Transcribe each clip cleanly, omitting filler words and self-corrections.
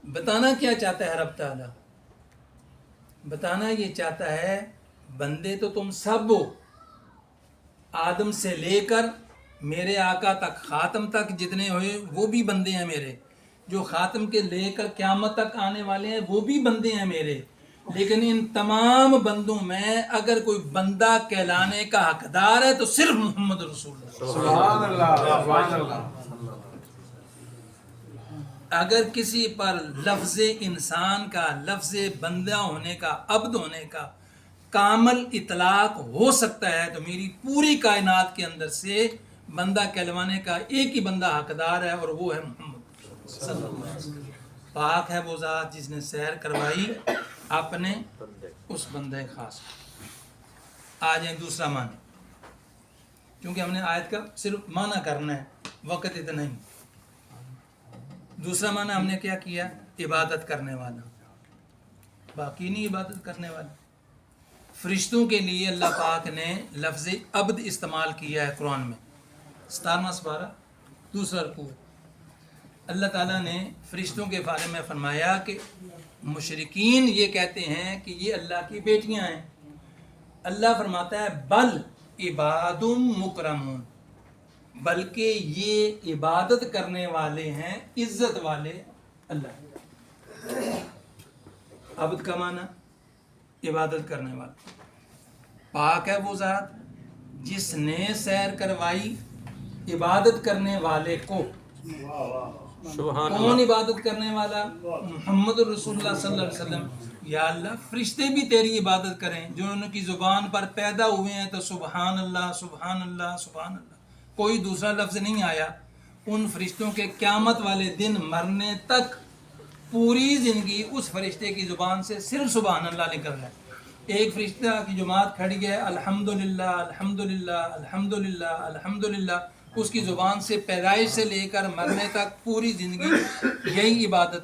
بتانا کیا چاہتا ہے رب تعالیٰ؟ بتانا یہ چاہتا ہے بندے تو تم سب ہو، آدم سے لے کر میرے آقا تک، خاتم تک جتنے ہوئے وہ بھی بندے ہیں میرے، جو خاتم کے لے کر قیامت تک آنے والے ہیں وہ بھی بندے ہیں میرے، لیکن ان تمام بندوں میں اگر کوئی بندہ کہلانے کا حقدار ہے تو صرف محمد رسول اللہ۔ سبحان اللہ، سبحان اللہ۔ اگر کسی پر لفظ انسان کا، لفظ بندہ ہونے کا، عبد ہونے کا کامل اطلاق ہو سکتا ہے تو میری پوری کائنات کے اندر سے بندہ کہلوانے کا ایک ہی بندہ حقدار ہے، اور وہ ہے محمد صلی اللہ علیہ وسلم۔ پاک ہے وہ ذات جس نے سیر کروائی اپنے اس بندے خاص۔ آ جائیں دوسرا معنی، کیونکہ ہم نے آیت کا صرف معنی کرنا ہے، وقت اتنا نہیں۔ دوسرا معنی ہم نے کیا کیا؟ عبادت کرنے والا، باقی نہیں عبادت کرنے والا۔ فرشتوں کے لیے اللہ پاک نے لفظ عبد استعمال کیا ہے قرآن میں، 17واں سپارہ دوسرا رکوع۔ اللہ تعالیٰ نے فرشتوں کے بارے میں فرمایا کہ مشرکین یہ کہتے ہیں کہ یہ اللہ کی بیٹیاں ہیں، اللہ فرماتا ہے بل عباد مکرمون، بلکہ یہ عبادت کرنے والے ہیں، عزت والے اللہ۔ عبد کا معنی عبادت کرنے والا۔ پاک ہے وہ ذات جس نے سیر کروائی عبادت کرنے والے کو۔ کون عبادت کرنے والا؟ محمد رسول اللہ صلی اللہ علیہ وسلم۔ یا اللہ فرشتے بھی تیری عبادت کریں، جو ان کی زبان پر پیدا ہوئے ہیں تو سبحان اللہ سبحان اللہ سبحان اللہ، کوئی دوسرا لفظ نہیں آیا۔ ان فرشتوں کے قیامت والے دن مرنے تک پوری زندگی اس فرشتے کی زبان سے صرف سبحان اللہ نکل رہا ہے۔ ایک فرشتہ کی جماعت کھڑی ہے الحمدللہ الحمدللہ الحمدللہ الحمدللہ، اس کی زبان سے پیدائش سے لے کر مرنے تک پوری زندگی یہی عبادت۔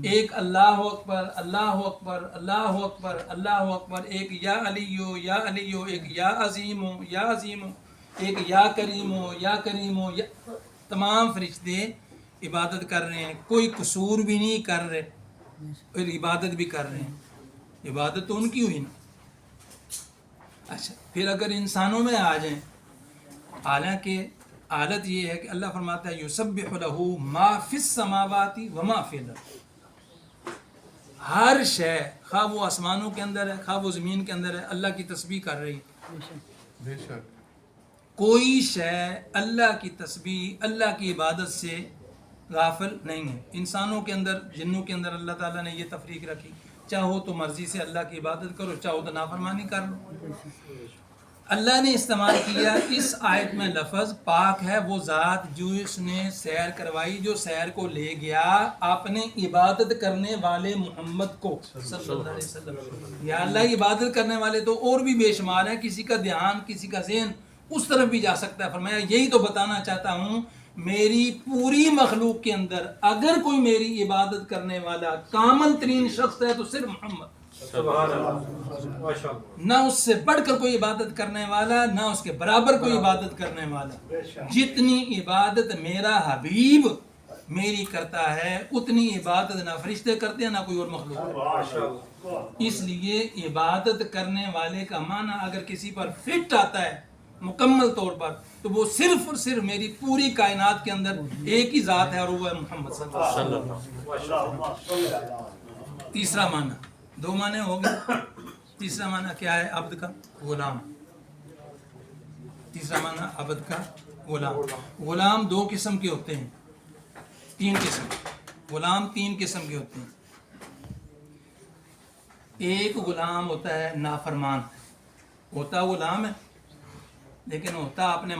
ایک اللہ اکبر اللہ اکبر اللہ اکبر اللہ اکبر، ایک یا علیو یا علیو، ایک یا عظیم یا عظیم، ایک یا کریم یا کریم، تمام فرشتے عبادت کر رہے ہیں، کوئی قصور بھی نہیں کر رہے اور عبادت بھی کر رہے ہیں۔ عبادت تو ان کی ہوئی نا۔ اچھا پھر اگر انسانوں میں آ جائیں، حالانکہ حالت یہ ہے کہ اللہ فرماتا ہے یسبح لہ ما فی السماوات و ما فی الارض، ہر شے خواہ وہ آسمانوں کے اندر ہے خواہ وہ زمین کے اندر ہے اللہ کی تسبیح کر رہی ہے۔ بے شک کوئی شے اللہ کی تسبیح اللہ کی عبادت سے غافل نہیں ہے۔ انسانوں کے اندر جنوں کے اندر اللہ تعالیٰ نے یہ تفریق رکھی، چاہو تو مرضی سے اللہ کی عبادت کرو، چاہو تو نافرمانی کر لو۔ اللہ نے استعمال کیا اس آیت میں لفظ پاک ہے وہ ذات جو اس نے سیر کروائی، جو سیر کو لے گیا اپنے عبادت کرنے والے محمد کو صلی اللہ علیہ وسلم۔ یا اللہ عبادت کرنے والے تو اور بھی بے شمار ہیں، کسی کا دھیان کسی کا ذہن اس طرف بھی جا سکتا ہے۔ فرمایا یہی تو بتانا چاہتا ہوں میری پوری مخلوق کے اندر اگر کوئی میری عبادت کرنے والا کامل ترین شخص ہے تو صرف محمد، سبحان اللہ، نہ اس سے بڑھ کر کوئی عبادت کرنے والا، نہ اس کے برابر کوئی عبادت کرنے والا۔ جتنی عبادت میرا حبیب میری کرتا ہے اتنی عبادت نہ فرشتے کرتے ہیں نہ کوئی اور مخلوق۔ اس لیے عبادت کرنے والے کا معنی اگر کسی پر فٹ آتا ہے مکمل طور پر تو وہ صرف اور صرف میری پوری کائنات کے اندر ایک ہی ذات ہے اور وہ ہے محمد صلی اللہ علیہ وسلم۔ تیسرا معنی، دو معنی ہو گئے، تیسرا معنی کیا ہے؟ عبد کا غلام۔ تیسرا معنی عبد کا غلام۔ غلام دو قسم کے ہوتے ہیں، تین قسم، غلام تین قسم کے ہوتے ہیں۔ ایک غلام ہوتا ہے نافرمان، ہوتا غلام ہے لیکن ہوتا اپنے